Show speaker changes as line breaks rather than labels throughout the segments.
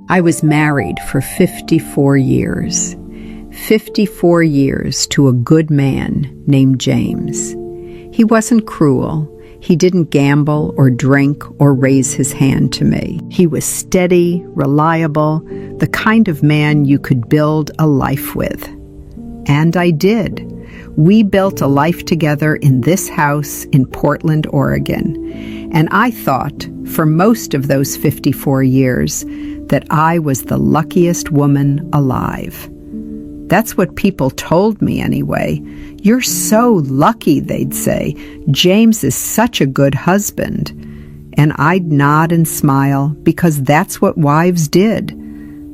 I was married for 54 years. 54 years to a good man named James. He wasn't cruel. He didn't gamble or drink or raise his hand to me. He was steady, reliable, the kind of man you could build a life with. And I did. We built a life together in this house in Portland, Oregon. And I thought, for most of those 54 years, that I was the luckiest woman alive. That's what people told me anyway. "You're so lucky," they'd say. "James is such a good husband." And I'd nod and smile because that's what wives did.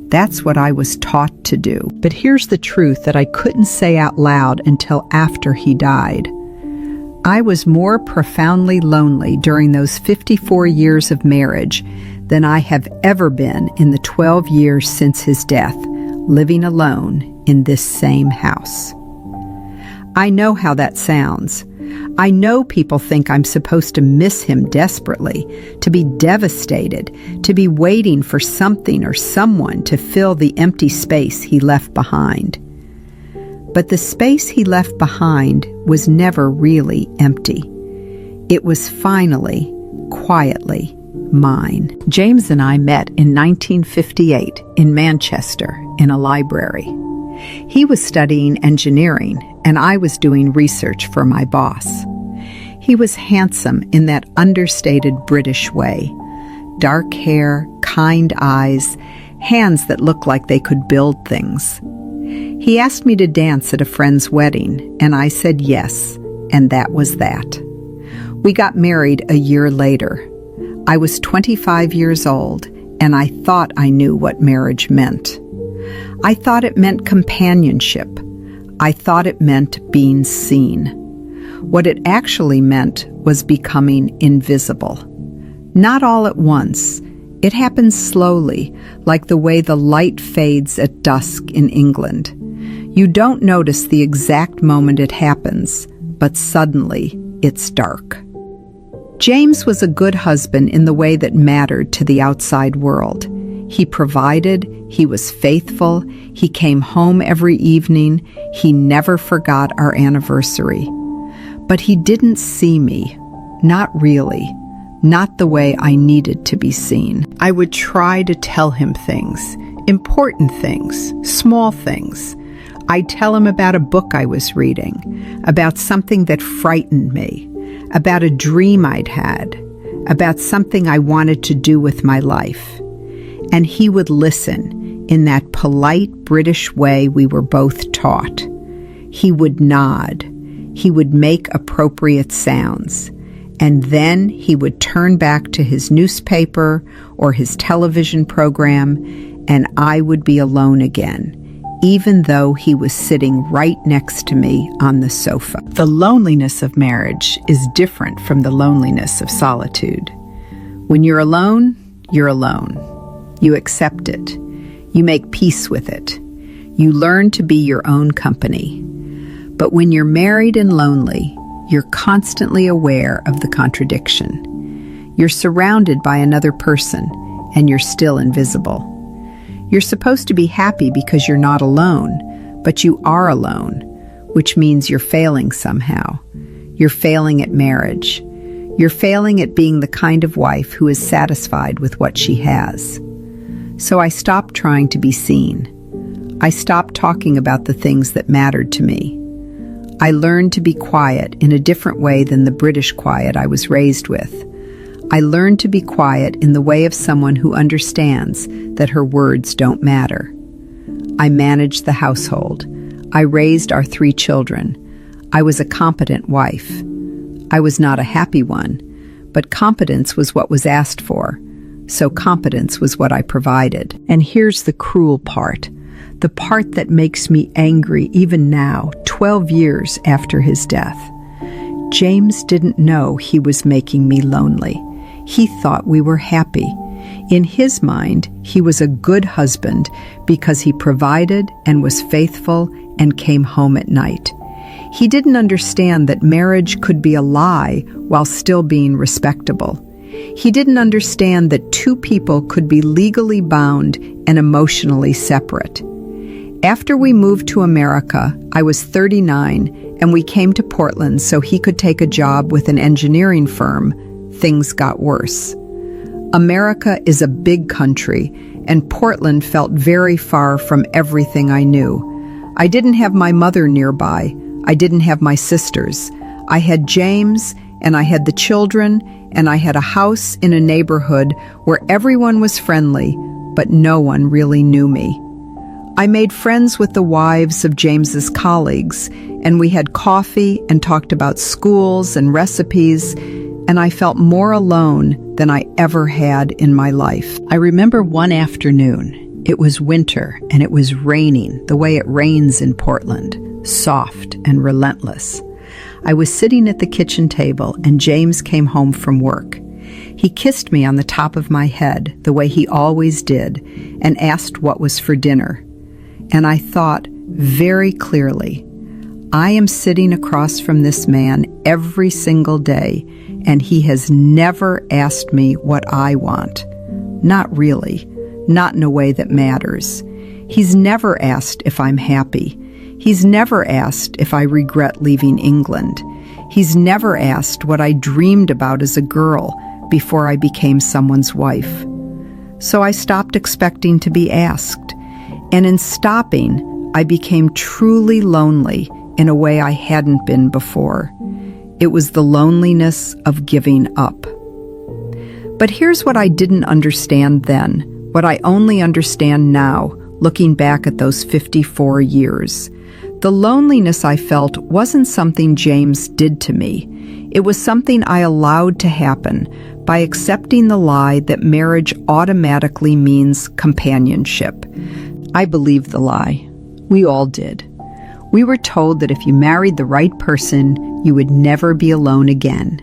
That's what I was taught to do. But here's the truth that I couldn't say out loud until after he died. I was more profoundly lonely during those 54 years of marriage than I have ever been in the 12 years since his death, living alone in this same house. I know how that sounds. I know people think I'm supposed to miss him desperately, to be devastated, to be waiting for something or someone to fill the empty space he left behind. But the space he left behind was never really empty. It was finally, quietly, mine. James and I met in 1958 in Manchester in a library. He was studying engineering, and I was doing research for my boss. He was handsome in that understated British way. Dark hair, kind eyes, hands that looked like they could build things. He asked me to dance at a friend's wedding, and I said yes, and that was that. We got married a year later. I was 25 years old, and I thought I knew what marriage meant. I thought it meant companionship. I thought it meant being seen. What it actually meant was becoming invisible. Not all at once. It happens slowly, like the way the light fades at dusk in England. You don't notice the exact moment it happens, but suddenly it's dark. James was a good husband in the way that mattered to the outside world. He provided, he was faithful, he came home every evening, he never forgot our anniversary. But he didn't see me, not really, not the way I needed to be seen. I would try to tell him things, important things, small things. I'd tell him about a book I was reading, about something that frightened me, about a dream I'd had, about something I wanted to do with my life. And he would listen in that polite British way we were both taught. He would nod. He would make appropriate sounds. And then he would turn back to his newspaper or his television program, and I would be alone again, even though he was sitting right next to me on the sofa. The loneliness of marriage is different from the loneliness of solitude. When you're alone, you're alone. You accept it. You make peace with it. You learn to be your own company. But when you're married and lonely, you're constantly aware of the contradiction. You're surrounded by another person, and you're still invisible. You're supposed to be happy because you're not alone, but you are alone, which means you're failing somehow. You're failing at marriage. You're failing at being the kind of wife who is satisfied with what she has. So I stopped trying to be seen. I stopped talking about the things that mattered to me. I learned to be quiet in a different way than the British quiet I was raised with. I learned to be quiet in the way of someone who understands that her words don't matter. I managed the household. I raised our 3 children. I was a competent wife. I was not a happy one, but competence was what was asked for. So competence was what I provided. And here's the cruel part, the part that makes me angry even now, 12 years after his death. James didn't know he was making me lonely. He thought we were happy. In his mind, he was a good husband because he provided and was faithful and came home at night. He didn't understand that marriage could be a lie while still being respectable. He didn't understand that two people could be legally bound and emotionally separate. After we moved to America, I was 39, and we came to Portland so he could take a job with an engineering firm. Things got worse. America is a big country, and Portland felt very far from everything I knew. I didn't have my mother nearby. I didn't have my sisters. I had James, and I had the children, and I had a house in a neighborhood where everyone was friendly, but no one really knew me. I made friends with the wives of James's colleagues, and we had coffee and talked about schools and recipes, and I felt more alone than I ever had in my life. I remember one afternoon. It was winter, and it was raining, the way it rains in Portland, soft and relentless. I was sitting at the kitchen table, and James came home from work. He kissed me on the top of my head, the way he always did, and asked what was for dinner. And I thought very clearly, I am sitting across from this man every single day, and he has never asked me what I want. Not really, not in a way that matters. He's never asked if I'm happy. He's never asked if I regret leaving England. He's never asked what I dreamed about as a girl before I became someone's wife. So I stopped expecting to be asked. And in stopping, I became truly lonely in a way I hadn't been before. It was the loneliness of giving up. But here's what I didn't understand then, what I only understand now, looking back at those 54 years. The loneliness I felt wasn't something James did to me. It was something I allowed to happen by accepting the lie that marriage automatically means companionship. I believed the lie. We all did. We were told that if you married the right person, you would never be alone again.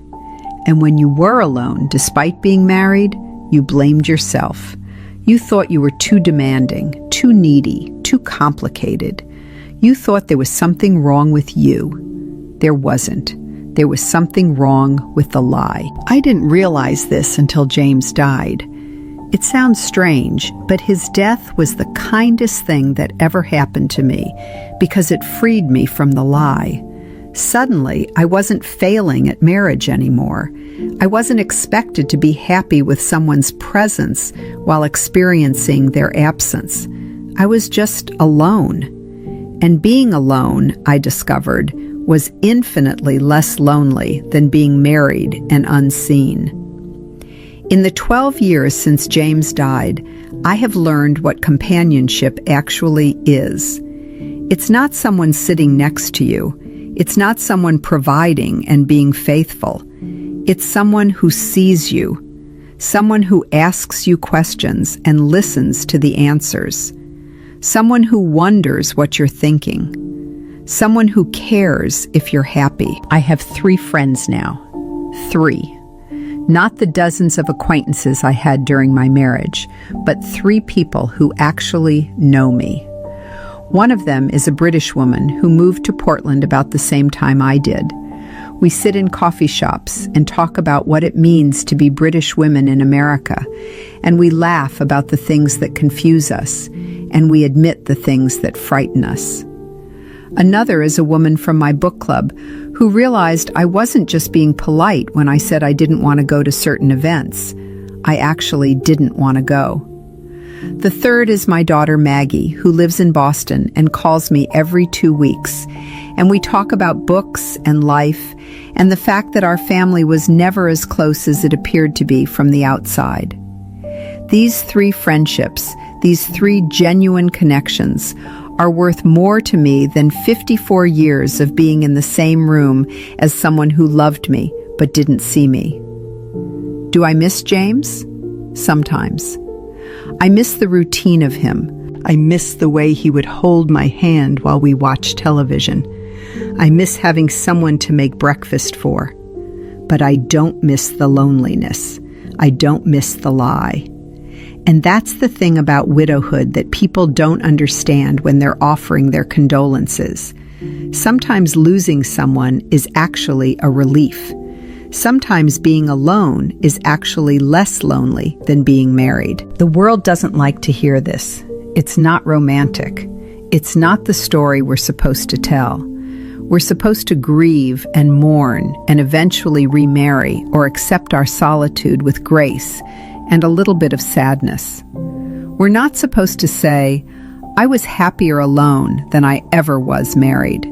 And when you were alone, despite being married, you blamed yourself. You thought you were too demanding, too needy, too complicated. You thought there was something wrong with you. There wasn't. There was something wrong with the lie. I didn't realize this until James died. It sounds strange, but his death was the kindest thing that ever happened to me because it freed me from the lie. Suddenly, I wasn't failing at marriage anymore. I wasn't expected to be happy with someone's presence while experiencing their absence. I was just alone. And being alone, I discovered, was infinitely less lonely than being married and unseen. In the 12 years since James died, I have learned what companionship actually is. It's not someone sitting next to you. It's not someone providing and being faithful. It's someone who sees you, someone who asks you questions and listens to the answers, someone who wonders what you're thinking, someone who cares if you're happy. I have 3 friends now. 3. Not the dozens of acquaintances I had during my marriage, but 3 people who actually know me. One of them is a British woman who moved to Portland about the same time I did. We sit in coffee shops and talk about what it means to be British women in America, and we laugh about the things that confuse us, and we admit the things that frighten us. Another is a woman from my book club who realized I wasn't just being polite when I said I didn't want to go to certain events. I actually didn't want to go. The third is my daughter Maggie, who lives in Boston and calls me every 2 weeks, and we talk about books and life and the fact that our family was never as close as it appeared to be from the outside. These 3 friendships, these 3 genuine connections, are worth more to me than 54 years of being in the same room as someone who loved me but didn't see me. Do I miss James? Sometimes. I miss the routine of him. I miss the way he would hold my hand while we watched television. I miss having someone to make breakfast for. But I don't miss the loneliness. I don't miss the lie. And that's the thing about widowhood that people don't understand when they're offering their condolences. Sometimes losing someone is actually a relief. Sometimes being alone is actually less lonely than being married. The world doesn't like to hear this. It's not romantic. It's not the story we're supposed to tell. We're supposed to grieve and mourn and eventually remarry or accept our solitude with grace and a little bit of sadness. We're not supposed to say, "I was happier alone than I ever was married."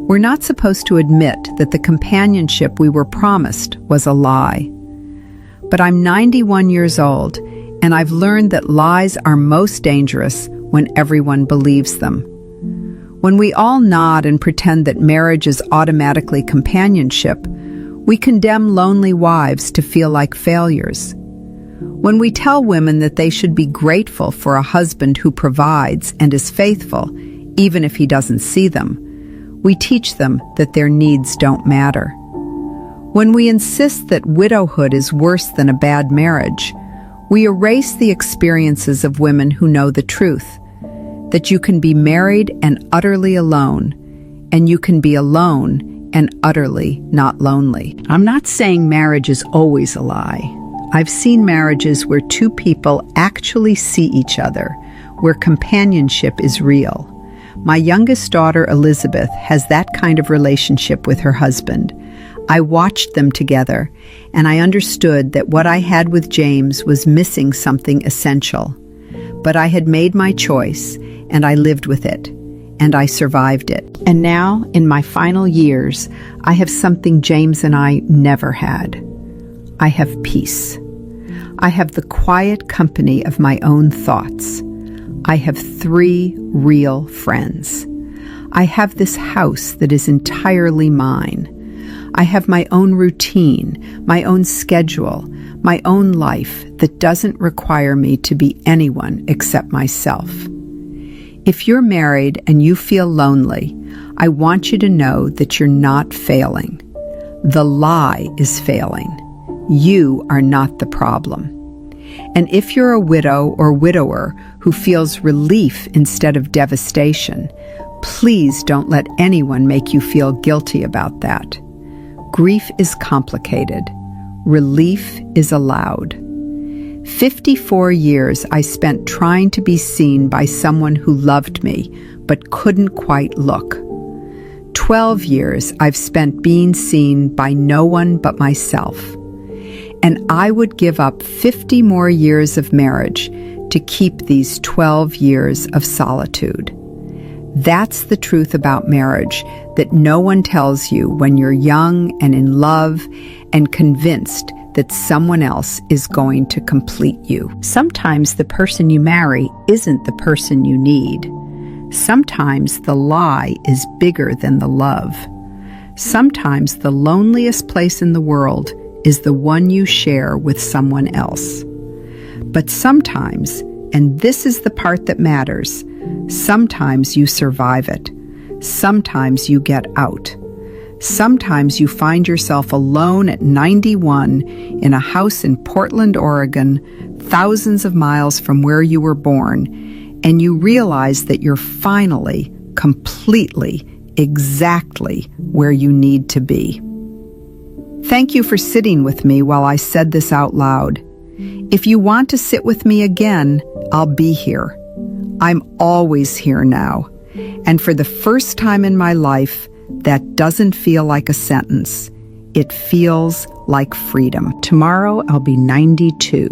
We're not supposed to admit that the companionship we were promised was a lie. But I'm 91 years old, and I've learned that lies are most dangerous when everyone believes them. When we all nod and pretend that marriage is automatically companionship, we condemn lonely wives to feel like failures. When we tell women that they should be grateful for a husband who provides and is faithful, even if he doesn't see them, we teach them that their needs don't matter. When we insist that widowhood is worse than a bad marriage, we erase the experiences of women who know the truth, that you can be married and utterly alone, and you can be alone and utterly not lonely. I'm not saying marriage is always a lie. I've seen marriages where two people actually see each other, where companionship is real. My youngest daughter, Elizabeth, has that kind of relationship with her husband. I watched them together, and I understood that what I had with James was missing something essential. But I had made my choice, and I lived with it, and I survived it. And now, in my final years, I have something James and I never had. I have peace. I have the quiet company of my own thoughts. I have 3 real friends. I have this house that is entirely mine. I have my own routine, my own schedule, my own life that doesn't require me to be anyone except myself. If you're married and you feel lonely, I want you to know that you're not failing. The lie is failing. You are not the problem. And if you're a widow or widower who feels relief instead of devastation, please don't let anyone make you feel guilty about that. Grief is complicated. Relief is allowed. 54 years I spent trying to be seen by someone who loved me but couldn't quite look. 12 years I've spent being seen by no one but myself. And I would give up 50 more years of marriage to keep these 12 years of solitude. That's the truth about marriage that no one tells you when you're young and in love and convinced that someone else is going to complete you. Sometimes the person you marry isn't the person you need. Sometimes the lie is bigger than the love. Sometimes the loneliest place in the world is the one you share with someone else. But sometimes, and this is the part that matters, sometimes you survive it. Sometimes you get out. Sometimes you find yourself alone at 91 in a house in Portland, Oregon, thousands of miles from where you were born, and you realize that you're finally, completely, exactly where you need to be. Thank you for sitting with me while I said this out loud. If you want to sit with me again, I'll be here. I'm always here now. And for the first time in my life, that doesn't feel like a sentence. It feels like freedom. Tomorrow I'll be 92.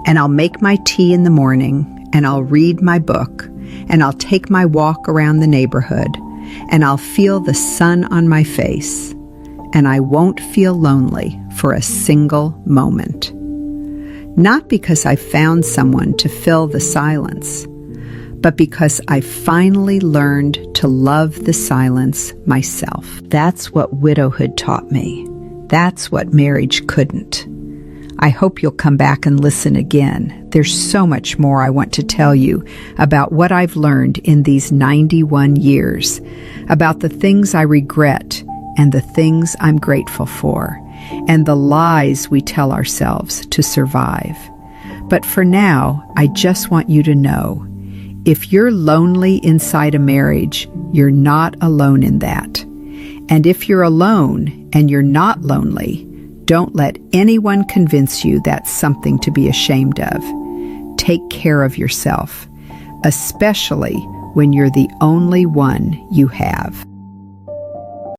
And I'll make my tea in the morning, and I'll read my book, and I'll take my walk around the neighborhood, and I'll feel the sun on my face. And I won't feel lonely for a single moment. Not because I found someone to fill the silence, but because I finally learned to love the silence myself. That's what widowhood taught me. That's what marriage couldn't. I hope you'll come back and listen again. There's so much more I want to tell you about what I've learned in these 91 years, about the things I regret and the things I'm grateful for, and the lies we tell ourselves to survive. But for now, I just want you to know, if you're lonely inside a marriage, you're not alone in that. And if you're alone and you're not lonely, don't let anyone convince you that's something to be ashamed of. Take care of yourself, especially when you're the only one you have.